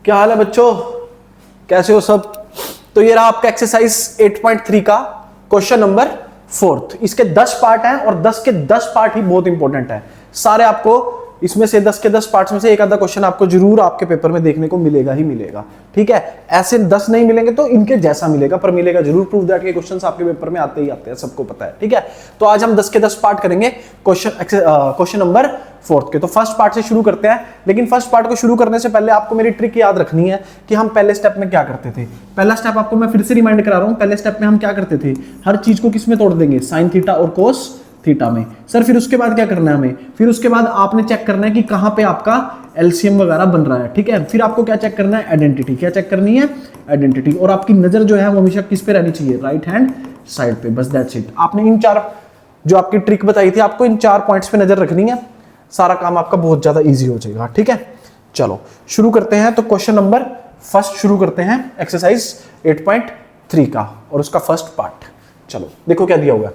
क्या हाल है बच्चों, कैसे हो सब। तो ये रहा आपका एक्सरसाइज 8.3 का क्वेश्चन नंबर 4। इसके 10 पार्ट हैं और 10 के 10 पार्ट ही बहुत इंपॉर्टेंट है। सारे आपको इसमें से 10 के 10 पार्ट्स में से एक आधा क्वेश्चन आपको जरूर आपके पेपर में देखने को मिलेगा ही मिलेगा। ठीक है, ऐसे 10 नहीं मिलेंगे तो इनके जैसा मिलेगा, पर मिलेगा जरूर। प्रूव दैट के क्वेश्चंस आपके पेपर में आते ही आते हैं, सबको पता है। ठीक है, तो आज हम 10 के 10 पार्ट करेंगे क्वेश्चन नंबर 4 के। तो फर्स्ट पार्ट से शुरू करते हैं, लेकिन फर्स्ट पार्ट को शुरू करने से पहले आपको मेरी ट्रिक याद रखनी है कि हम पहले स्टेप में क्या करते थे। पहला स्टेप आपको मैं फिर से रिमाइंड करा रहा हूं। पहले स्टेप में हम क्या करते थे, हर चीज को किस में तोड़ देंगे, साइन थीटा और कोस थीटा में। सर फिर उसके बाद क्या करना है हमें, फिर उसके बाद आपने चेक करना है कि कहां पे आपका एलसीएम वगैरह बन रहा है। ठीक है, फिर आपको क्या चेक करना है, आइडेंटिटी। क्या चेक करनी है, आइडेंटिटी। और आपकी नजर जो है वो हमेशा किस पे रहनी चाहिए, राइट हैंड साइड पे। बस दैट्स इट। आपने इन 4 जो आपकी ट्रिक बताई थी, आपको इन 4 पॉइंट्स पे नजर रखनी है, सारा काम आपका बहुत ज्यादा इजी हो जाएगा। ठीक है, चलो शुरू करते हैं। तो क्वेश्चन नंबर फर्स्ट शुरू करते हैं, एक्सरसाइज 8.3 का और उसका फर्स्ट पार्ट। चलो देखो क्या दिया हुआ है,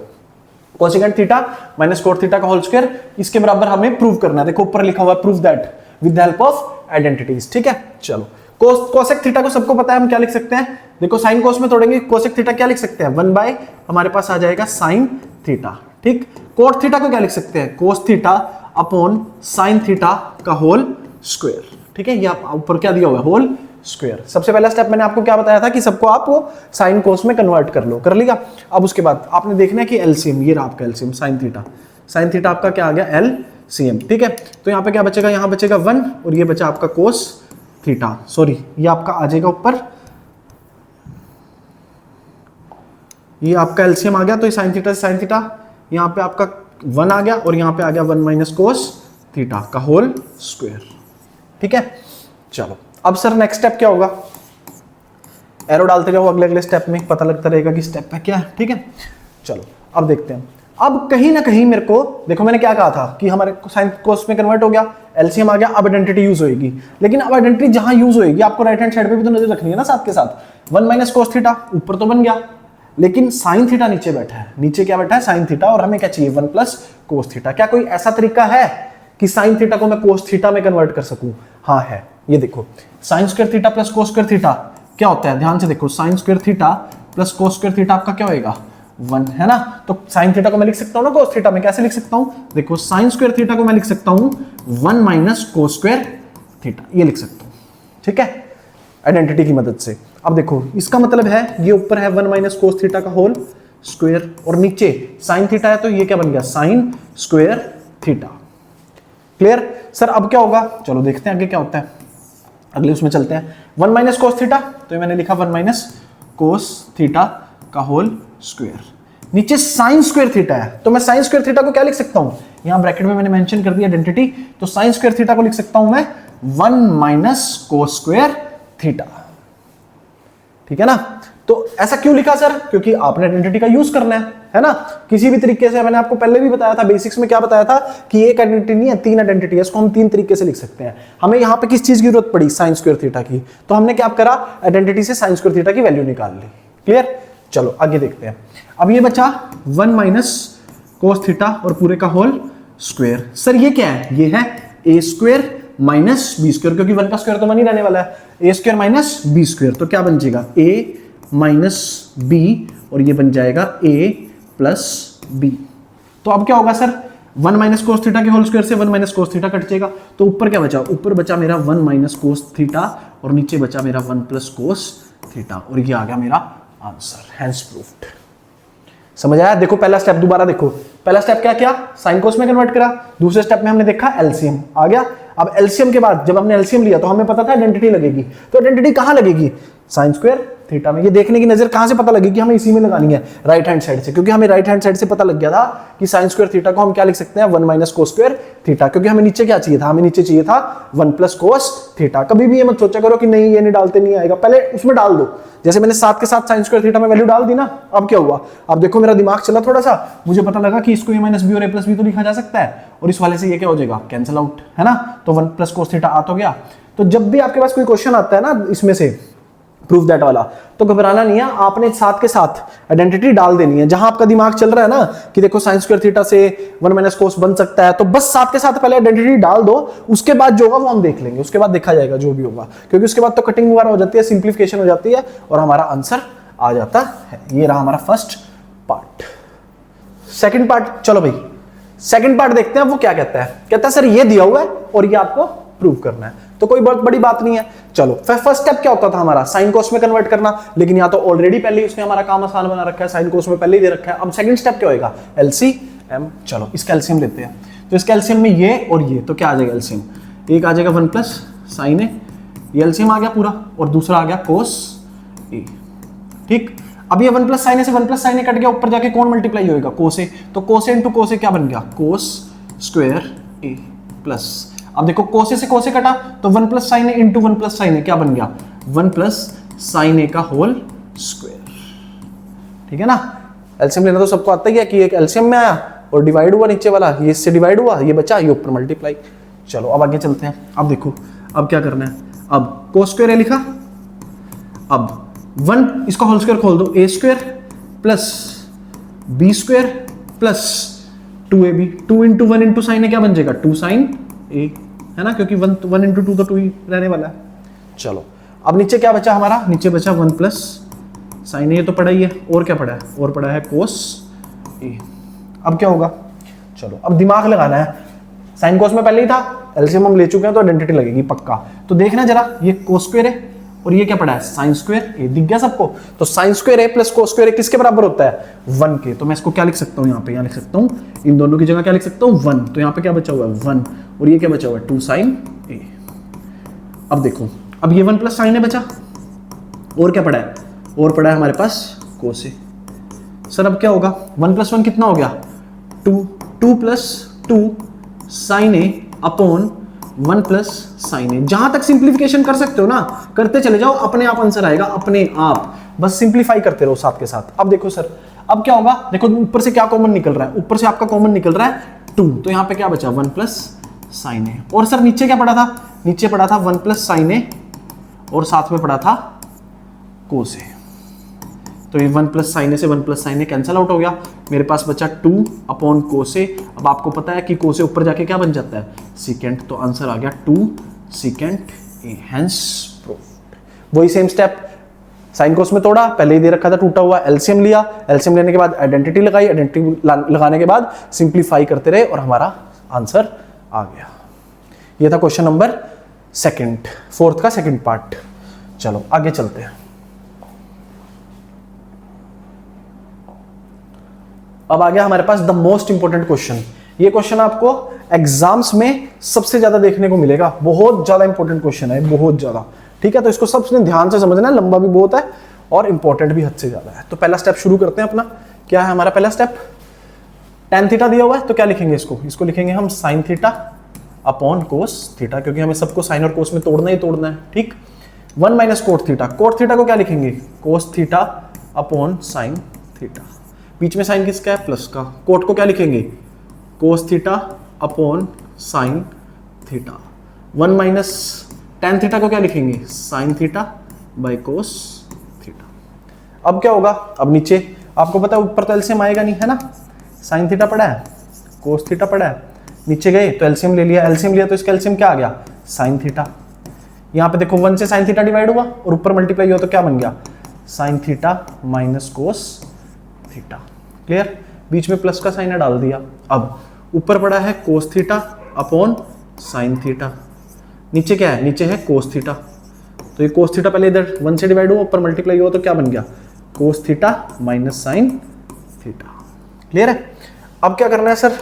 cosecant theta minus cot theta का होल स्क्वायर, इसके बराबर हमें प्रूव करना है। देखो ऊपर लिखा हुआ है prove that with the help of identities. ठीक है, चलो कोसेक थीटा को सबको पता है, हम क्या लिख सकते हैं, देखो साइन कोस में तोड़ेंगे, कोसेक थीटा क्या लिख सकते हैं, 1 बाय हमारे पास आ जाएगा साइन थीटा। ठीक, कोट थीटा को क्या लिख सकते हैं, कोस थीटा अपॉन साइन थीटा का होल स्क्वायर। ठीक है, ये ऊपर क्या दिया हुआ है, होल स्क्वायर। सबसे पहला स्टेप मैंने आपको क्या बताया था कि सबको आप वो साइन कोस में कन्वर्ट कर लो, कर लिया। अब उसके बाद आपने देखना है कि एलसीएम, ये रहा आपका LCM sine theta. Sine theta आपका क्या आ गया, एलसीएम। ठीक है, तो यहाँ पे क्या बचेगा, यहाँ बचेगा 1 और ये बचा आपका कोस थीटा। सॉरी, ये आपका आ जाएगा ऊपर, ये आपका एलसीएम आ गया, तो ये साइन थीटा से साइन थीटा, यहाँ पे आपका 1 आ गया और यहाँ पे आ गया 1 माइनस कोस थीटा का होल स्क्वायर। ठीक है, चलो अब सर नेक्स्ट स्टेप क्या होगा, एरो डालते जाओ अगले अगले स्टेप में, पता लगता रहेगा कि स्टेप है क्या है। ठीक है, चलो अब देखते हैं। अब कहीं ना कहीं मेरे को देखो, मैंने क्या कहा था कि हमारे साइन कोस में कन्वर्ट हो गया, एलसीएम आ गया, अब आइडेंटिटी यूज होगी। लेकिन अब आइडेंटिटी जहां यूज होगी आपको राइट हैंड साइड पे भी तो नजर रखनी है ना साथ के साथ। 1 माइनस कोस थीटा ऊपर तो बन गया, लेकिन साइन थीटा नीचे बैठा है। नीचे क्या बैठा है, साइन थीटा, और हमें क्या चाहिए, 1 प्लस कोस थीटा। क्या कोई ऐसा तरीका है कि साइन थीटा को मैं कोस थीटा में कन्वर्ट कर सकूं? हाँ है, ये देखो sign square theta plus cos square theta क्या होता है, ध्यान से देखो, sign square theta plus cos square theta आपका क्या होएगा, 1 है ना। तो साइन थीटा को मैं लिख सकता हूं ना कोस थीटा में, कैसे लिख सकता हूं, देखो साइन स्क्वायर थीटा को मैं लिख सकता हूं 1 माइनस कोस स्क्वायर थीटा, ये लिख सकता हूं। ठीक है, आइडेंटिटी की मदद से। अब देखो इसका मतलब है ये ऊपर है 1 माइनस कोस थीटा का होल स्क्वायर और नीचे साइन थीटा है, तो ये क्या बन गया, sign square theta. Clear sir, अब क्या होगा, चलो देखते हैं आगे क्या होता है, अगले उसमें चलते हैं। 1 माइनस कोस थीटा, तो मैंने लिखा 1 माइनस कोस थीटा का होल स्क्वायर। नीचे साइन स्क्वायर थीटा है, तो मैं साइन स्क्वायर थीटा को क्या लिख सकता हूं, यहां ब्रैकेट में मैंने मेंशन कर दिया आइडेंटिटी, तो साइन स्क्वायर थीटा को लिख सकता हूं मैं 1 माइनस कोस स्क्वायर थीटा। ठीक है ना, तो ऐसा क्यों लिखा सर, क्योंकि आपने आइडेंटिटी का यूज करना है ना, किसी भी तरीके से। मैंने आपको पहले भी बताया था बेसिक्स में, क्या बताया था कि एक आइडेंटिटी नहीं है, 3 आइडेंटिटी है, इसको हम 3 तरीके से लिख सकते हैं। हमें यहाँ पे किस चीज की जरूरत पड़ी, साइन स्क्वायर थीटा की, तो हमने क्या करा, आइडेंटिटी से साइन स्क्वायर थीटा की वैल्यू निकाल ली। क्लियर, चलो आगे देखते हैं। अब ये बचा 1 माइनस कोस थीटा और पूरे का होल स्क्वायर। सर ये क्या है, ये है ए स्क्वायर माइनस बी स्क्वायर, क्योंकि 1 का स्क्वायर तो 1 ही रहने वाला है, ए स्क्वायर माइनस बी स्क्वायर, तो क्या बन जाएगा, ए माइनस बी, और ये बन जाएगा ए प्लस बी। तो अब क्या होगा सर, 1 माइनस कोस थीटा के होल स्क्वायर से 1 माइनस कोस थीटा कट जाएगा, तो ऊपर क्या बचा, ऊपर बचा मेरा 1 माइनस कोस थीटा और नीचे बचा मेरा 1 प्लस कोस थीटा, और ये आ गया मेरा आंसर, हैंस प्रूफ्ड। समझ आया, देखो पहला स्टेप दोबारा देखो, पहला स्टेप क्या किया, साइन कोस में कन्वर्ट करा, दूसरे स्टेप में हमने देखा एलसीएम आ गया। अब एलसीएम के बाद जब हमने एलसीएम लिया तो हमें पता था आइडेंटिटी लगेगी, तो आइडेंटिटी कहां लगेगी, साइन स्क्वायर थीटा में। ये देखने की नजर कहां से पता लगेगी, हमें इसी में लगानी है, राइट हैंड साइड से, क्योंकि हमें राइट हैंड साइड से पता लग गया था कि साइन स्क्वायर थीटा को हम क्या लिख सकते हैं, 1 माइनस कोस स्क्वायर थीटा, क्योंकि हमें नीचे क्या चाहिए था, हमें नीचे चाहिए था 1 प्लस कोस थीटा। कभी भी ये मत सोचा करो कि नहीं ये नहीं डालते नहीं आएगा, पहले उसमें डाल दो, जैसे मैंने साथ के साथ साइन स्क्वायर थीटा में वैल्यू डाल दी ना। अब क्या हुआ, अब देखो मेरा दिमाग चला थोड़ा सा, मुझे पता लगा कि इसको ए माइनस बी और ए प्लस बी तो लिखा जा सकता है, और इस वाले से ये क्या हो जाएगा, कैंसिल आउट, है ना, तो 1 प्लस कोस थीटा आ तो गया। तो जब भी आपके पास कोई क्वेश्चन आता है ना इसमें से, प्रूफ दैट वाला। तो घबराना नहीं है, आपने साथ के साथ आइडेंटिटी डाल देनी है। जहां आपका दिमाग चल रहा है ना कि देखो साइन स्क्वायर थीटा से 1 माइनस कोस बन सकता है, तो बस साथ के साथ पहले आइडेंटिटी डाल दो, उसके बाद जो होगा वो हम देख लेंगे, उसके बाद देखा जाएगा जो भी होगा, क्योंकि उसके बाद तो कटिंग वगैरह हो जाती है, सिंप्लीफिकेशन हो जाती है और हमारा आंसर आ जाता है। ये रहा हमारा फर्स्ट पार्ट। सेकंड पार्ट, चलो भाई सेकंड पार्ट देखते हैं वो क्या कहता है। कहता है सर ये दिया हुआ है और ये आपको प्रूव करना है, तो कोई बहुत बड़ी बात नहीं है। चलो फर्स्ट स्टेप क्या होता था हमारा, साइन कोस में कन्वर्ट करना, लेकिन यहाँ तो ऑलरेडी पहले ही उसने हमारा काम आसान बना रखा है, साइन कोस में पहले ही दे रखा है। अब सेकंड स्टेप क्या होगा, एलसीएम। चलो इसका एलसीएम लेते हैं। तो इसका एलसीएम में ये और ये, तो क्या आ जाएगा एलसीएम, एक आ जाएगा 1 प्लस साइन ए, ये एलसीएम आ गया पूरा, और दूसरा आ गया कोस ए। ठीक, अब ये 1 प्लस साइन ए से 1 प्लस साइन ए कट गया, ऊपर जाके कौन मल्टीप्लाई होएगा, कोस ए। तो कोस ए इंटू कोस ए क्या बन गया, कोस स्क्वायर ए प्लस, अब देखो कोसे से कोसे कटा तो 1 plus sign A into 1 plus sign A क्या बन गया, 1 प्लस साइन ए का होल स्क्वायर। ठीक है ना, एलसीएम लेना तो सबको आता ही है कि एक एलसीएम में आया और डिवाइड हुआ नीचे वाला, ये इससे डिवाइड हुआ, ये बचा, ये ऊपर मल्टीप्लाई। चलो अब आगे चलते हैं। अब देखो अब क्या करना है, अब कोस स्क्वायर ए लिखा, अब 1 इसका होल स्क्वायर खोल दो, A square plus B square plus 2ab, 2 into 1 into sine A क्या बन जाएगा, 2 साइन ए, है ना, क्योंकि 1 इंटू 2 तो 2 ही रहने वाला है। चलो अब नीचे क्या बचा हमारा, नीचे बचा 1 प्लस साइन ए, तो पढ़ा ही है, और क्या पढ़ा है, और पढ़ा है कोस ए। अब क्या होगा, चलो अब दिमाग लगाना है, साइन कोस में पहले ही था, एलसीएम हम ले चुके हैं तो आइडेंटिटी लगेगी पक्का। तो देखना जरा, ये कोस स्क्वायर है और ये क्या पड़ा है, साइन स्क्वायर ए, दिख गया सबको। तो साइन स्क्वायर ए प्लस कोस स्क्वायर ए किसके बराबर होता है, 1 के। तो मैं इसको क्या लिख सकता हूँ, यहाँ पे यहाँ लिख सकता हूँ, इन दोनों की जगह क्या लिख सकता हूँ, 1। तो यहाँ पे क्या बचा हुआ है, 1, और ये क्या बचा हुआ है, 2 साइन ए। अब देखो, अब ये 1 प्लस साइन ए बचा, और क्या पड़ा है, और पड़ा है हमारे पास कोस ए। सर अब क्या होगा, 1 प्लस 1 कितना हो गया, 2, 2 प्लस 2 साइन ए अपॉन 1 प्लस साइन ए। जहां तक सिंप्लीफिकेशन कर सकते हो ना करते चले जाओ, अपने आप आंसर आएगा, अपने आप, बस सिंप्लीफाई करते रहो साथ के साथ। अब देखो सर अब क्या होगा, देखो ऊपर से क्या कॉमन निकल रहा है, ऊपर से आपका कॉमन निकल रहा है 2, तो यहाँ पे क्या बचा, 1 प्लस साइन ए। और सर नीचे क्या पड़ा था, नीचे पड़ा था 1 प्लस साइन ए और साथ में पड़ा था कोस ए। तो ये 1 प्लस साइन ए से 1 प्लस साइन ए कैंसिल आउट हो गया, मेरे पास बचा 2 अपॉन कोस ए। अब आपको पता है कि कोस ए ऊपर जाके क्या बन जाता है, सीकेंट, तो आंसर आ गया 2 सीकेंट ए, हेंस प्रूव्ड। वही सेम स्टेप, साइन कोस में तोड़ा, पहले ही दे रखा था टूटा हुआ, एलसीएम लिया, एलसीएम लेने के बाद आइडेंटिटी लगाई, आइडेंटिटी लगाने के बाद सिंप्लीफाई करते रहे और हमारा आंसर आ गया। ये था क्वेश्चन नंबर सेकंड, फोर्थ का सेकंड पार्ट। चलो आगे चलते हैं। अब आ गया हमारे पास द मोस्ट इंपोर्टेंट क्वेश्चन। ये क्वेश्चन आपको एग्जाम्स में सबसे ज्यादा देखने को मिलेगा, बहुत ज्यादा इंपॉर्टेंट क्वेश्चन है, बहुत ज्यादा। ठीक है, तो इसको सबसे ध्यान से समझना है, लंबा भी बहुत है और इंपॉर्टेंट भी हद से ज्यादा है। तो पहला स्टेप शुरू करते हैं अपना। क्या है हमारा पहला स्टेप, tan थीटा दिया हुआ है, तो क्या लिखेंगे इसको, इसको लिखेंगे हम sin theta upon cos theta, क्योंकि हमें सबको साइन और कोस में तोड़ना ही तोड़ना है। ठीक, 1 minus cot theta, cot theta को क्या लिखेंगे, cos theta upon sine theta, बीच में साइन किसका है, प्लस का। कोट को क्या लिखेंगे, cos theta upon sine theta. 1 minus tan theta को क्या लिखेंगे, sine theta by cos theta. अब क्या होगा, अब नीचे आपको पता है ऊपर तो एलसीएम आएगा नहीं, है ना, साइन थीटा पड़ा है, कोस थीटा पड़ा है, नीचे गए तो एलसीएम ले लिया, एलसीएम लिया तो इसका एलसीएम क्या आ गया, साइन थीटा। यहाँ पे देखो 1 से साइन थीटा डिवाइड हुआ और ऊपर मल्टीप्लाई हुआ तो क्या बन गया, sine theta minus cos theta. Clear, बीच में प्लस का साइन डाल दिया। अब ऊपर पड़ा है कोस थीटा अपॉन साइन थीटा, नीचे क्या है, नीचे है कोस थीटा, तो ये कोस थीटा पहले इधर 1 से डिवाइड हुआ, ऊपर मल्टीप्लाई हुआ तो क्या बन गया, cos theta minus sine theta. Clear है। अब क्या करना है सर,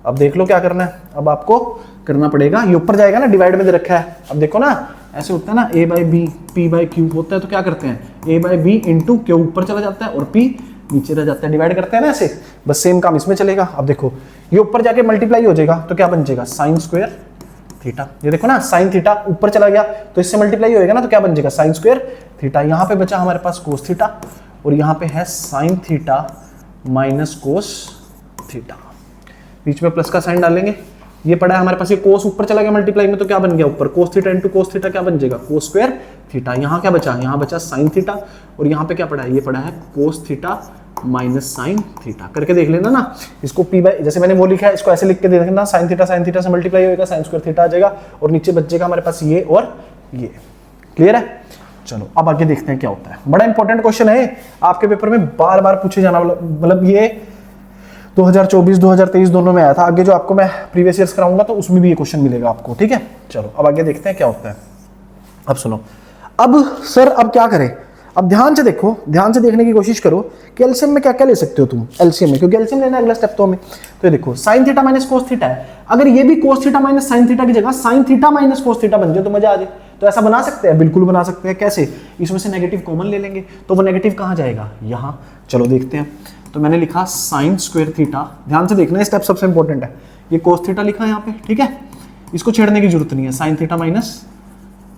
अब देख लो क्या करना है। अब आपको करना पड़ेगा, ये ऊपर जाएगा ना, डिवाइड में दे रखा है। अब देखो ना ऐसे होता है ना, a by B p by Q होता है, तो क्या करते हैं, a by B into Q ऊपर चला जाता है और p नीचे रह जाता है, डिवाइड करते हैं ना ऐसे। बस सेम काम इसमें चलेगा। अब देखो ये ऊपर जाके मल्टीप्लाई हो जाएगा तो क्या बन जाएगा, साइन स्क्वायर थीटा। ये देखो ना साइन थीटा ऊपर चला गया तो इससे मल्टीप्लाई होएगा ना, तो क्या बन जाएगा, साइन स्क्वायर थीटा। यहाँ पे बचा हमारे पास कोस थीटा और यहाँ पे है sine theta minus cos theta, बीच में प्लस का साइन डालेंगे। ये पड़ा है हमारे पास, ये कोस ऊपर चला गया मल्टीप्लाई में तो क्या बन गया, ऊपर cos theta into cos theta क्या बन जाएगा, कोस स्क्वायर थीटा। यहाँ क्या बचा, यहाँ बचा साइन थीटा, और यहाँ पे क्या पड़ा है, ये पड़ा है cos theta minus sine theta. करके देख लेना ना इसको पी बाई, जैसे मैंने वो लिखा है इसको ऐसे लिख के दे देना, साइन थीटा से मल्टीप्लाई होगा, साइन स्क्वायर थीटा आ जाएगा, और नीचे बचेगा हमारे पास ये और ये। क्लियर है? चलो अब आगे देखते हैं क्या होता है। बड़ा इंपॉर्टेंट क्वेश्चन है, आपके पेपर में बार बार पूछे जाना, मतलब ये 2024 2023 दोनों में आया था। आगे जो आपको मैं प्रीवियस ईयर्स कराऊंगा तो उसमें भी ये क्वेश्चन मिलेगा आपको। ठीक है, चलो अब आगे देखते हैं क्या होता है। अब सुनो, अब सर अब क्या करें, अब ध्यान से देखो, ध्यान से देखने की कोशिश करो कि एलसीएम में क्या क्या ले सकते हो तुम एलसीएम में, क्योंकि एलसीएम लेना अगला स्टेप तो हमें। तो देखो sign theta minus cos theta है, अगर ये भी cos theta minus sine theta की जगह sign theta minus cos theta बन जाए तो मजा आ जाए। तो ऐसा बना सकते हैं, बिल्कुल बना सकते हैं। कैसे? इसमें से नेगेटिव कॉमन ले लेंगे, तो वो नेगेटिव कहाँ जाएगा, यहाँ। चलो देखते हैं। तो मैंने लिखा साइन स्क्वायर थीटा, ध्यान से देखना स्टेप सबसे इंपॉर्टेंट है। ये कोस थीटा लिखा है यहाँ पे, ठीक है, इसको छेड़ने की जरूरत नहीं है, sine theta minus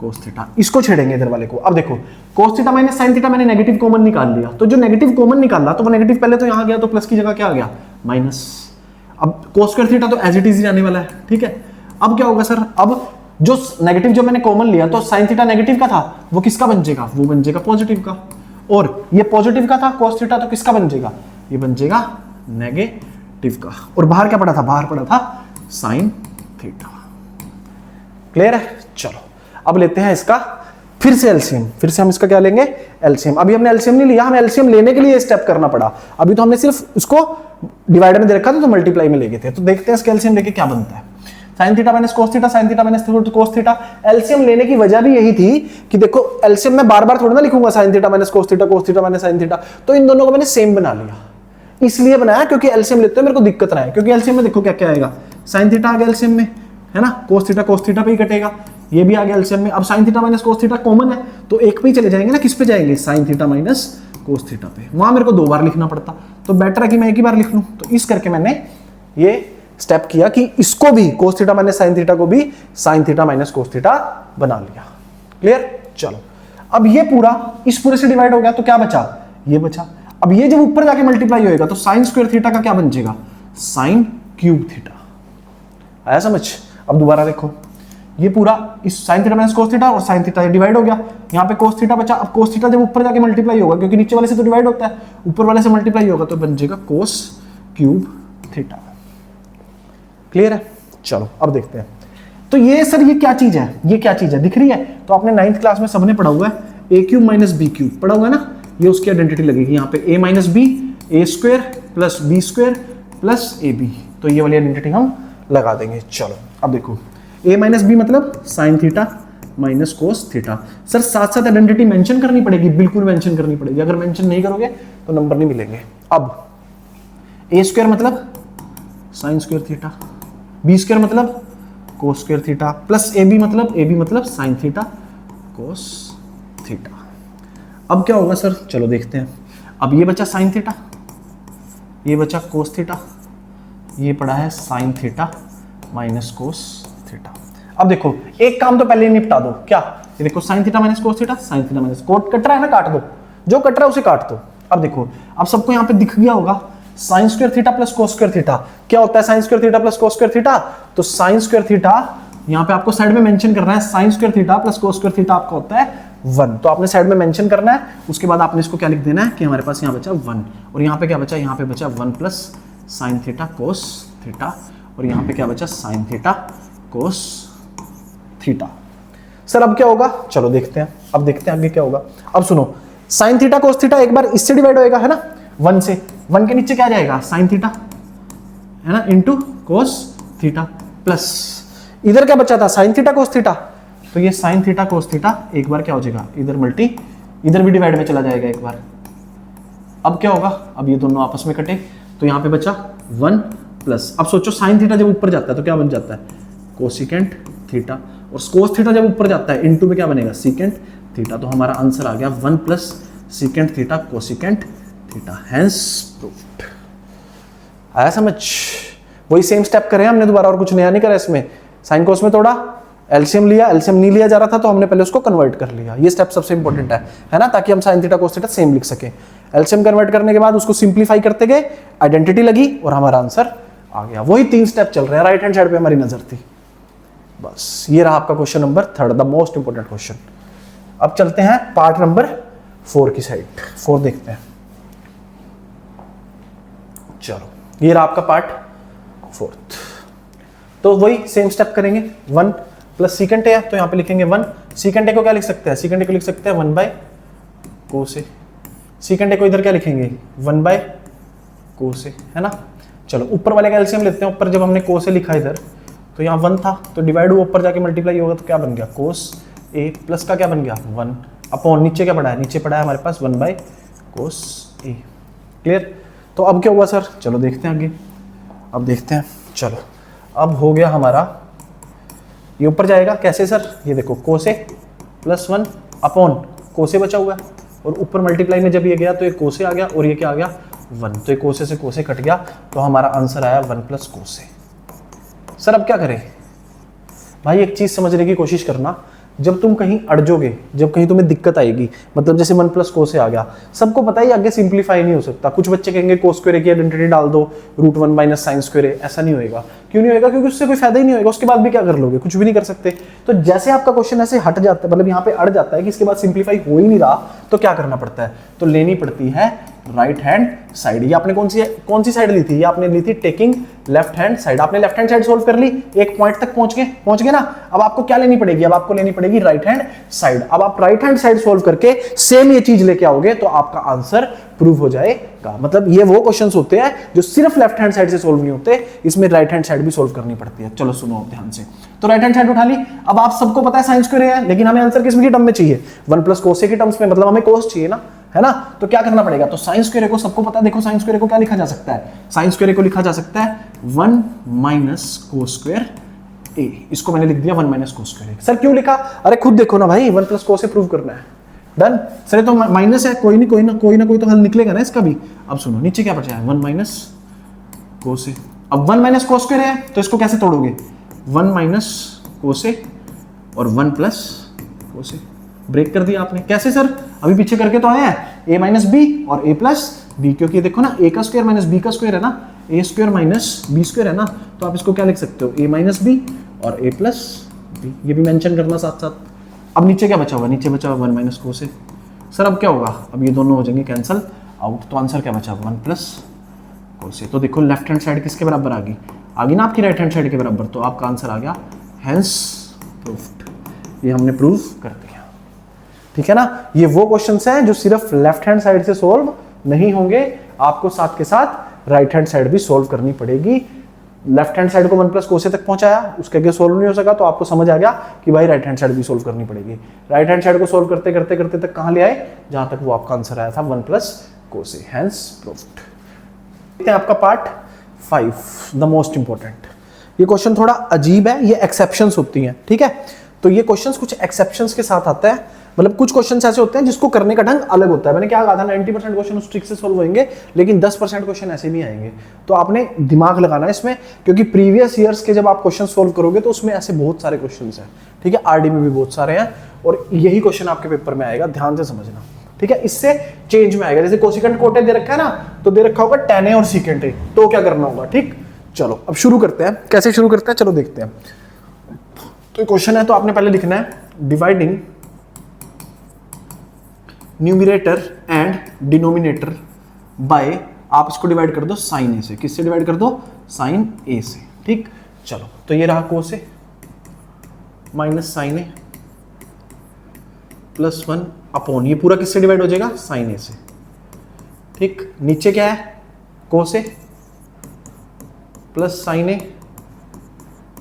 cos theta, इसको छेड़ेंगे इधर वाले को। अब देखो cos theta minus sine theta मैंने नेगेटिव कॉमन निकाल लिया, तो जो नेगेटिव कॉमन निकाला तो वो नेगेटिव पहले तो यहाँ गया, तो प्लस की जगह क्या आ गया, माइनस। अब कोस स्क्वायर थीटा तो एज इट इज ही जाने वाला है, ठीक है। अब क्या होगा सर, अब जो नेगेटिव जो मैंने कॉमन लिया तो साइन थीटा नेगेटिव का था, वो किसका बन जाएगा, वो बन जाएगा पॉजिटिव का। और ये पॉजिटिव का था कोस थीटा, तो किसका बन जाएगा, ये बन जाएगा नेगेटिव का। और बाहर क्या पड़ा था, बाहर पड़ा था साइन थीटा। क्लियर है? चलो अब लेते हैं इसका फिर से एलसीएम, फिर से हम इसका क्या लेंगे, एलसीएम। अभी हमने एलसीएम नहीं लिया, हमें एलसीएम लेने के लिए स्टेप करना पड़ा। अभी तो हमने सिर्फ इसको डिवाइडर में दे रखा था तो मल्टीप्लाई में ले गए थे। तो देखते हैं इसका एलसीएम लेके क्या बनता है। Sine theta minus cos theta, sign theta minus cos theta. LCM लेने की वजह भी यही थी कि देखो एलसीएम में बार बार थोड़ा ना लिखूंगा sign theta minus cos theta minus sine theta, तो इन दोनों को मैंने सेम बना लिया। इसलिए बनाया क्योंकि एलसीएम लेते हैं मेरे को दिक्कत ना है, क्योंकि एलसीएम में देखो क्या क्या आएगा, साइन थीटा आ गया एलसीएम में, है ना, कोस थीटा पे ही कटेगा, ये भी आ गया एलसीएम में। अब sign theta minus cos theta common है, तो एक पे ही चले जाएंगे ना, किस पे जाएंगे, sign theta minus cos theta पे। वहां मेरे को 2 बार लिखना पड़ता, तो बेटर है कि मैं एक ही बार लिख लूं। तो इस करके मैंने ये स्टेप किया कि इसको भी cos theta minus sine theta को भी sign theta minus cos theta बना लिया। क्लियर? चलो अब ये पूरा इस पूरे से डिवाइड हो गया, तो क्या बचा, ये बचा। अब ये जब ऊपर जाके मल्टीप्लाई होएगा तो साइन स्क्वायर थीटा का क्या बन जाएगा, साइन क्यूब थीटा। आया समझ? अब दोबारा देखो, ये पूरा इस sign theta minus cos theta और साइन थीटा डिवाइड हो गया, यहाँ पे कोस थीटा बचा। अब कोस थीटा जब ऊपर जाके मल्टीप्लाई होगा, क्योंकि नीचे वाले से तो डिवाइड होता है, ऊपर वाले से मल्टीप्लाई होगा तो बन जाएगा कोस क्यूब थीटा। क्लियर है? चलो अब देखते हैं। तो ये सर ये क्या चीज है, ये क्या चीज है, दिख रही है? तो आपने 9th क्लास में सबने पढ़ा हुआ है, ए क्यूब माइनस बी क्यूब पढ़ा हुआ है ना, ये उसकी आइडेंटिटी लगेगी यहाँ पे, A minus B, A square plus B square plus A B. तो ये वाली आइडेंटिटी हम लगा देंगे। चलो अब देखो, ए माइनस बी मतलब sine theta minus cos theta. Sir साथ साथ आइडेंटिटी मेंशन करनी पड़ेगी, बिल्कुल मेंशन करनी पड़ेगी, अगर मेंशन नहीं करोगे तो नंबर नहीं मिलेंगे। अब ए स्क्वायर मतलब sine square theta, B square मतलब cos square theta, plus A B मतलब साइन थीटा कोस थीटा। अब क्या होगा सर, चलो देखते हैं। अब ये बचा साइन थीटा, ये बचा कोस थीटा, ये पड़ा है sine theta minus cos theta. अब देखो एक काम तो पहले निपटा दो, क्या, ये देखो sign theta minus cos theta, sign theta minus cot cut रहा है ना, काट दो, जो कट रहा है उसे काट दो। अब देखो, अब सबको यहाँ पे दिख गया होगा sign square theta plus cos square theta. क्या होता है sign square theta plus cos square theta? तो साइन स्क्वायर थीटा यहाँ पे आपको साइड में मेंशन करना है, sign square theta plus cos square theta आपका होता है 1, तो आपने साइड में मेंशन करना है। उसके बाद आपने इसको क्या लिख देना है कि हमारे पास यहाँ बचा 1, और यहाँ पे क्या बचा, यहाँ पे बचा 1 plus sign theta cos theta, और यहाँ पे क्या बचा, sign theta cos theta. Sir अब क्या होगा, चलो देखते हैं, अब देखते हैं आगे क्या होगा। अब सुनो, साइन थीटा कोस थीटा एक बार इससे डिवाइड होएगा, है ना, 1 से, 1 के नीचे क्या जाएगा, साइन थीटा, है ना, इंटू कोस थीटा, प्लस इधर क्या बचा था, साइन थीटा कोस थीटा, तो ये साइन थीटा कोस थीटा एक बार क्या हो जाएगा, इधर मल्टी, इधर भी डिवाइड में चला जाएगा एक बार। अब क्या होगा, अब ये दोनों आपस में कटे, तो यहाँ पे बचा 1 प्लस, अब सोचो साइन थीटा जब ऊपर जाता है तो क्या बन जाता है, कोसिकेंट थीटा, और कोस थीटा जब ऊपर जाता है इनटू में क्या बनेगा, सीकेंट थीटा। तो हमारा आंसर आ गया 1 plus secant theta cosecant theta, hence proved. आया समझ? वही सेम स्टेप करे हमने दोबारा, और कुछ नया नहीं करा इसमें। साइन कोस में थोड़ा एलसीएम लिया, एलसीएम नहीं लिया जा रहा था तो हमने पहले उसको कन्वर्ट कर लिया। ये स्टेप सबसे इंपॉर्टेंट है ना, ताकि हम sign theta cos theta same लिख सके। एलसीएम कन्वर्ट करने के बाद उसको सिंप्लीफाई करते गए, आइडेंटिटी लगी और हमारा आंसर आ गया। वही 3 स्टेप चल रहे हैं, राइट हैंड साइड पे हमारी नजर थी। बस ये रहा आपका question number 3, the most important question. अब चलते हैं पार्ट नंबर 4 की साइड, 4 देखते हैं। चलो ये रहा आपका पार्ट 4। तो वही सेम स्टेप करेंगे, 1 प्लस सीकेंट है तो यहाँ पे लिखेंगे 1। सीकेंट को क्या लिख सकते हैं, सीकेंट को लिख सकते हैं 1 बाय कोस ए। सीकेंट को इधर क्या लिखेंगे 1 बाय कोस ए, है ना। चलो ऊपर वाले का एलसीएम लेते हैं। ऊपर जब हमने कोस ए लिखा इधर तो यहाँ 1 था, तो डिवाइड हुआ ऊपर जाके मल्टीप्लाई होगा तो क्या बन गया कोस ए प्लस का क्या बन गया 1 अपॉन नीचे क्या पड़ा है, नीचे पड़ा है हमारे पास 1 बाय कोस ए। क्लियर। तो अब क्या हुआ सर, चलो देखते हैं आगे। अब देखते हैं, चलो अब हो गया हमारा, ये ऊपर जाएगा कैसे सर, ये देखो कोस ए प्लस 1 अपॉन कोस ए बचा हुआ है, और ऊपर मल्टीप्लाई में जब ये गया तो ये कोस ए आ गया और ये क्या आ गया 1, तो ये कोस ए से कोस ए कट गया, तो हमारा आंसर आया 1 प्लस कोस ए। सर अब क्या करें भाई, एक चीज समझने की कोशिश करना, जब तुम कहीं अड़जोगे, जब कहीं तुम्हें दिक्कत आएगी, मतलब जैसे 1 प्लस कोस ए आ गया, सबको पता ही आगे सिंप्लीफाई नहीं हो सकता। कुछ बच्चे कहेंगे कोस स्क्वायर की आइडेंटिटी डाल दो, √1 माइनस साइन स्क्वायर ए, ऐसा नहीं होएगा। क्यों नहीं होएगा, क्योंकि उससे कोई फायदा ही नहीं होगा, उसके बाद भी क्या कर लोगे, कुछ भी नहीं कर सकते। तो जैसे आपका क्वेश्चन ऐसे हट जाता है, मतलब यहाँ पे अड़ जाता है कि इसके बाद सिंप्लीफाई हो ही नहीं रहा, तो क्या करना पड़ता है, तो लेनी पड़ती है राइट हैंड साइड। ये आपने कौन सी साइड ली थी, ये आपने ली थी टेकिंग लेफ्ट हैंड साइड। आपने लेफ्ट हैंड साइड सोल्व कर ली, एक पॉइंट तक पहुंच गए ना। अब आपको क्या लेनी पड़ेगी, अब आपको लेनी पड़ेगी राइट हैंड साइड। अब आप राइट हैंड साइड सोल्व करके सेम ये चीज लेके आओगे तो आपका आंसर प्रूव हो जाएगा। मतलब ये वो क्वेश्चंस होते हैं जो सिर्फ लेफ्ट हैंड साइड से सोल्व नहीं होते, इसमें राइट हैंड साइड भी सोल्व करनी पड़ती है। चलो सुनो ध्यान से। तो राइट हैंड साइड उठा ली। अब आप सबको पता है साइन स्क्वायर है, लेकिन हमें आंसर किस टर्म में चाहिए, 1 प्लस कोस ए के टर्म्स में, मतलब हमें कोस चाहिए ना, है ना। तो क्या करना पड़ेगा, तो साइन स्क्वायर को सबको पता है, देखो साइन स्क्वायर को क्या लिखा जा सकता है, साइन स्क्वायर को लिखा जा सकता है 1 माइनस कोस स्क्वायर ए। इसको मैंने लिख दिया 1 माइनस कोस स्क्वायर ए। सर क्यों लिखा, अरे खुद देखो ना भाई, 1 प्लस कोस ए प्रूव करना है, डन। सर तो माइनस है, कोई ना कोई तो हल निकलेगा ना इसका भी। अब सुनो नीचे क्या बचा है 1 माइनस कोस ए। अब 1 माइनस कोस स्क्वायर है तो इसको कैसे तोड़ोगे, 1 माइनस कोस ए और 1 प्लस कोस ए। ब्रेक कर दिया आपने, कैसे सर, अभी पीछे करके तो आया है a माइनस बी और a प्लस बी, क्योंकि देखो ना a का स्क्वायर माइनस b का स्क्वायर है ना, a square minus b square है ना, तो आप इसको क्या लिख सकते हो a माइनस बी और a प्लस बी, ये भी मेंशन करना साथ साथ। अब नीचे क्या बचा हुआ, नीचे बचा हुआ 1 माइनस कोस ए। सर अब क्या होगा, अब ये दोनों हो जाएंगे कैंसिल आउट, तो आंसर क्या बचा 1 प्लस कोस ए। तो देखो लेफ्ट हैंड साइड किसके बराबर आ गई ना आपकी राइट हैंड साइड के बराबर, तो आपका आंसर आ गया हेंस प्रूव्ड। ये हमने प्रूव कर दिया, ठीक है ना। ये वो क्वेश्चंस हैं जो सिर्फ लेफ्ट हैंड साइड से सोल्व नहीं होंगे, आपको साथ के साथ राइट हैंड साइड भी सोल्व करनी पड़ेगी। लेफ्ट हैंड साइड को 1 प्लस कोस ए तक पहुंचाया, उसके आगे सोल्व नहीं हो सका, तो आपको समझ आ गया कि भाई राइट हैंड साइड भी सोल्व करनी पड़ेगी। राइट हैंड साइड को सोल्व करते करते करते तक कहां ले आए, जहां तक वो आपका आंसर आया था 1 प्लस कोस ए, हेंस प्रूव्ड। आपका पार्ट 5 द मोस्ट इंपॉर्टेंट। ये क्वेश्चन थोड़ा अजीब है, ये एक्सेप्शंस होती हैं, ठीक है। तो ये क्वेश्चंस कुछ एक्सेप्शंस के साथ आता है, मतलब कुछ क्वेश्चंस ऐसे होते हैं जिसको करने का ढंग अलग होता है। मैंने क्या कहा था, 90% क्वेश्चन उस ट्रिक से सोल्व होंगे, लेकिन 10% क्वेश्चन ऐसे नहीं आएंगे। तो आपने दिमाग लगाना है इसमें, क्योंकि प्रीवियस ईयर्स के जब आप क्वेश्चन सोल्व करोगे तो उसमें ऐसे बहुत सारे क्वेश्चंस हैं, ठीक है। आरडी में भी बहुत सारे हैं, और यही क्वेश्चन आपके पेपर में आएगा, ध्यान से समझना, ठीक है। इससे चेंज में आएगा, जैसे कोसिकेंट कोटे दे रखा है ना, तो दे रखा होगा tan और सीकेंट ए, तो क्या करना होगा, ठीक। चलो अब शुरू करते हैं, कैसे शुरू करते हैं चलो देखते हैं। तो क्वेश्चन है, तो आपने पहले लिखना है dividing numerator and denominator by, आप इसको डिवाइड कर दो साइन ए से। किससे डिवाइड कर दो, साइन ए से, ठीक। चलो तो ये रहा कोस ए माइनस साइन ए प्लस 1 अपॉन, ये पूरा किससे डिवाइड हो जाएगा, साइन ए से, ठीक। नीचे क्या है, कोस ए प्लस साइन ए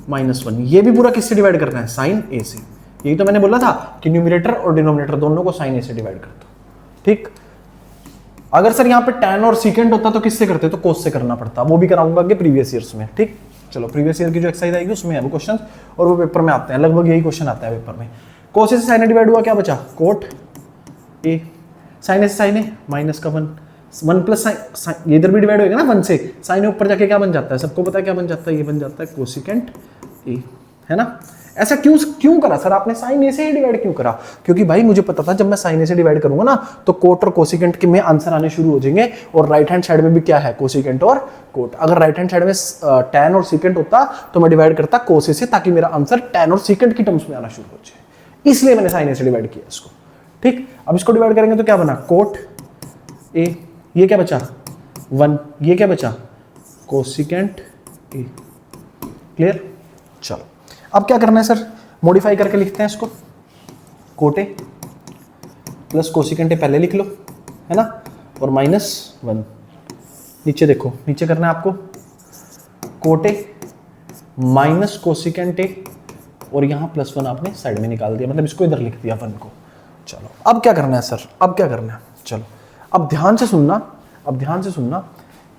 माइनस 1, ये भी पूरा किससे डिवाइड करना है, साइन ए से। यही तो मैंने बोला था कि न्यूमरेटर और डिनोमिनेटर दोनों को साइन ए से डिवाइड कर दो, ठीक। अगर सर यहाँ पे tan और सीकेंट होता तो किससे करते, तो कोस से करना पड़ता, वो भी कराऊंगा आगे प्रीवियस ईयर्स में, ठीक। चलो प्रीवियस ईयर की जो एक्सरसाइज आएगी उसमें है वो क्वेश्चन, और वो पेपर में आते हैं, लगभग यही क्वेश्चन आता है पेपर में। कोस से साइन ए डिवाइड हुआ, क्या बचा, कोट ए, साइन ए से साइन ए माइनस का 1 प्लस साइन, ये इधर भी डिवाइड होगा ना 1 से, साइन ए ऊपर जाके क्या बन जाता है, सबको पता है क्या बन जाता है, ये बन जाता है कोसिकेंट ए, है ना। ऐसा क्यों करा सर आपने, साइन ए से ही डिवाइड क्यों करा, क्योंकि भाई मुझे पता था जब मैं साइन ए से डिवाइड करूंगा ना तो कोट और कोसिकेंट के में आंसर आने शुरू हो जाएंगे, और राइट हैंड साइड में भी क्या है, कोसिकेंट और कोट। अगर राइट हैंड साइड में tan और सीकेंट होता तो मैं डिवाइड करता कोस ए से, ताकि मेरा आंसर tan और सीकेंट की टर्म्स में आना शुरू हो जाए, इसलिए मैंने साइन ए से डिवाइड किया इसको, ठीक, अब इसको डिवाइड करेंगे तो क्या बना, कोट ए, ये क्या बचा 1, ये क्या बचा कोसिकेंट ए। क्लियर, चलो अब क्या करना है सर, मॉडिफाई करके लिखते हैं इसको, cot A plus cosecant A पहले लिख लो, है ना, और -1 नीचे देखो, नीचे करना है आपको cot A minus cosecant A और यहाँ +1 आपने साइड में निकाल दिया, मतलब इसको इधर लिख दिया 1 को। चलो अब क्या करना है सर, अब क्या करना है, चलो अब ध्यान से सुनना, अब ध्यान से सुनना,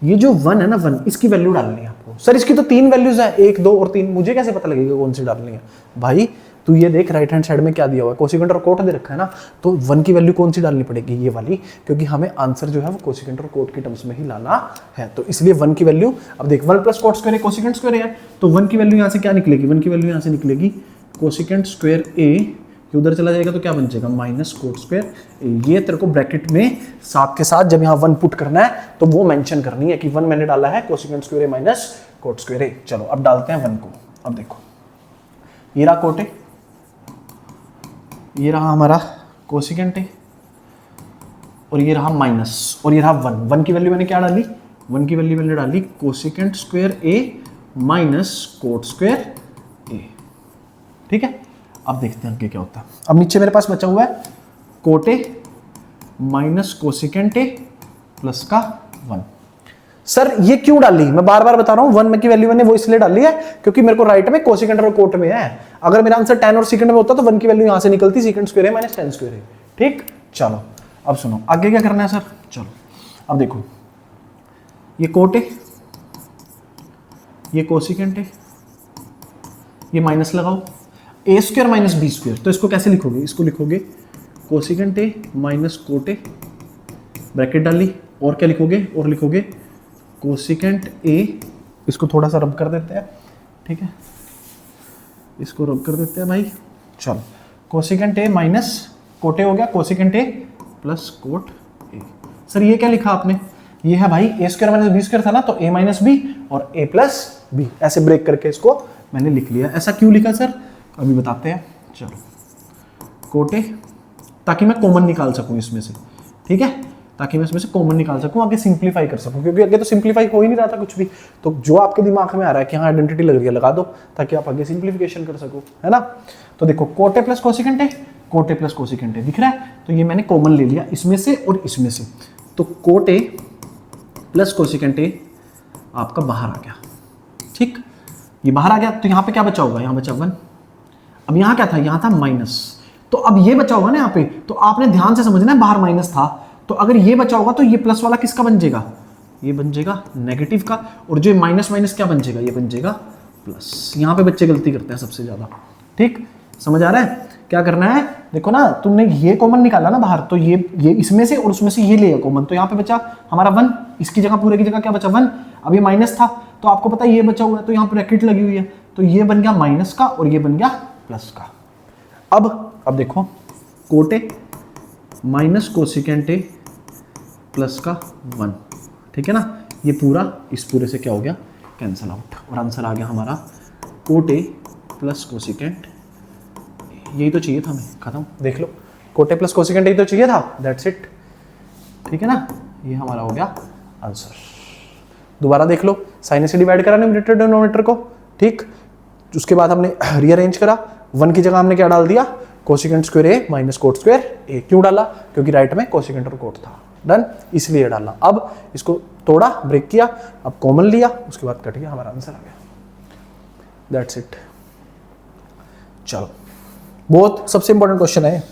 ये जो 1 है ना 1, इसकी वैल्यू डालनी है आपको। सर इसकी तो 3 वैल्यूज है, 1 2 और 3, मुझे कैसे पता लगेगा कौन सी डालनी है। भाई तू ये देख राइट हैंड साइड में क्या दिया हुआ है, कोसिकेंट और कोट दे रखा है ना, तो 1 की वैल्यू कौन सी डालनी पड़ेगी, ये वाली, क्योंकि हमें आंसर जो है वो कोसिकेंट और कोट की टर्म्स में ही लाना है, तो इसलिए 1 की वैल्यू, अब देख 1 + कोट स्क्वायर कोसिकेंट स्क्वायर है, तो 1 की वैल्यू यहाँ से क्या निकलेगी, 1 की वैल्यू यहाँ से निकलेगी कोसिकेंट स्क्वायर ए, उधर चला जाएगा तो क्या बन जाएगा माइनस कोट स्क्वायर, ये तेरे को ब्रैकेट में साथ के साथ जब यहाँ 1 पुट करना है तो वो मेंशन करनी है कि 1 मैंने डाला है कोसिकेंट स्क्वायर ए माइनस कोट स्क्वायर ए। चलो अब डालते हैं 1 को, अब देखो ये रहा कोट ए, ये रहा हमारा कोसिकेंट ए, और ये रहा माइनस, और ये रहा 1, 1 की वैल्यू मैंने क्या डाली, 1 की वैल्यू मैंने डाली कोसिकेंट स्क्वायर ए माइनस कोट स्क्वायर ए। ठीक है, अब देखते हैं आगे क्या होता है। अब नीचे मेरे पास बचा हुआ है cot A minus cosecant A plus का 1। सर ये क्यों डाली, मैं बार बार बता रहा हूं, 1 की वैल्यू मैंने वो इसलिए डाली है क्योंकि मेरे को राइट में कोसिकेंट और कोट में है। अगर मेरा आंसर tan और सेकंड में होता तो 1 की वैल्यू यहां से निकलती सेकंड स्क्वायर है माइनस tan स्क्वायर है। ठीक, चलो अब सुनो आगे क्या करना है सर। चलो अब देखो ये कोट है, ये कोसिकेंट है, ये माइनस लगाओ, ए स्क्वायर माइनस बी स्क्वायर, तो इसको कैसे लिखोगे, इसको लिखोगे cosecant A minus cot A, bracket डाली, और क्या लिखोगे, और लिखोगे कोसिकेंट ए, इसको थोड़ा सा रब कर देते हैं, ठीक है, इसको रब कर देते हैं भाई। चलो cosecant A minus cot A हो गया cosecant A plus cot A. Sir ये क्या लिखा आपने, ये है भाई ए स्क्वायर माइनस बी स्क्वायर था ना, तो ए माइनस बी और ए प्लस बी, ऐसे ब्रेक करके इसको मैंने लिख लिया। ऐसा क्यों लिखा सर, अभी बताते हैं। चलो कोट ए, ताकि मैं कॉमन निकाल सकूं इसमें से, ठीक है, ताकि मैं इसमें से कॉमन निकाल सकूं, आगे सिंप्लीफाई कर सकूं, क्योंकि आगे तो सिंप्लीफाई हो ही नहीं रहा था कुछ भी। तो जो आपके दिमाग में आ रहा है कि हाँ आइडेंटिटी लग रही है, लगा दो ताकि आप आगे सिंप्लीफिकेशन कर सको, है ना। तो देखो cot A plus cosecant A, cot A plus cosecant A दिख रहा है, तो ये मैंने कॉमन ले लिया इसमें से और इसमें से, तो cot A plus cosecant A आपका बाहर आ गया। ठीक, ये बाहर आ गया, तो यहाँ पे क्या बचा होगा, यहाँ बचा 1। अब यहाँ क्या था, यहाँ था माइनस, तो अब ये बचा होगा ना यहाँ पे, तो आपने ध्यान से समझना है, बाहर माइनस था, तो अगर ये बचा होगा तो ये प्लस वाला किसका बन जाएगा, ये बन जाएगा नेगेटिव का, और जो माइनस माइनस क्या बन जाएगा, ये बन जाएगा प्लस। यहाँ पे बच्चे गलती करते हैं सबसे ज्यादा। ठीक, समझ आ रहा है क्या करना है। देखो ना, तुमने ये कॉमन निकाला ना बाहर, तो ये इसमें से और उसमें से ये लिया कॉमन, तो यहाँ पे बचा हमारा 1, इसकी जगह पूरे की जगह क्या बचा 1। अब ये माइनस था, तो आपको पता है ये बचा हुआ है, तो यहाँ ब्रैकेट लगी हुई है, तो ये बन गया माइनस का और ये बन गया प्लस का। अब देखो cot A minus cosecant A plus का 1, ठीक है ना, ये पूरा इस पूरे से क्या हो गया, कैंसल आउट, और आंसर आ गया हमारा कोट ए प्लस कोसिकेंट। यही तो चाहिए था हमें, खत्म। देख लो कोट ए प्लस कोसिकेंट यही तो चाहिए था, दैट्स इट, ठीक है ना, ये हमारा हो गया आंसर। दोबारा देख लो, साइन से डिवाइड करा न्यूमरेटर डिनोमिनेटर को, ठीक, उसके बाद हमने रीअरेंज करा, 1 की जगह हमने क्या डाल दिया, कोसिकेंट स्क्वायर ए माइनस कोट स्क्वायर ए। क्यों डाला, क्योंकि राइट में कोसिकेंट और कोट था, डन, इसलिए डाला। अब इसको तोड़ा, ब्रेक किया, अब कॉमन लिया, उसके बाद कट गया, हमारा आंसर आ गया, दैट्स इट। चलो बहुत सबसे इंपॉर्टेंट क्वेश्चन है।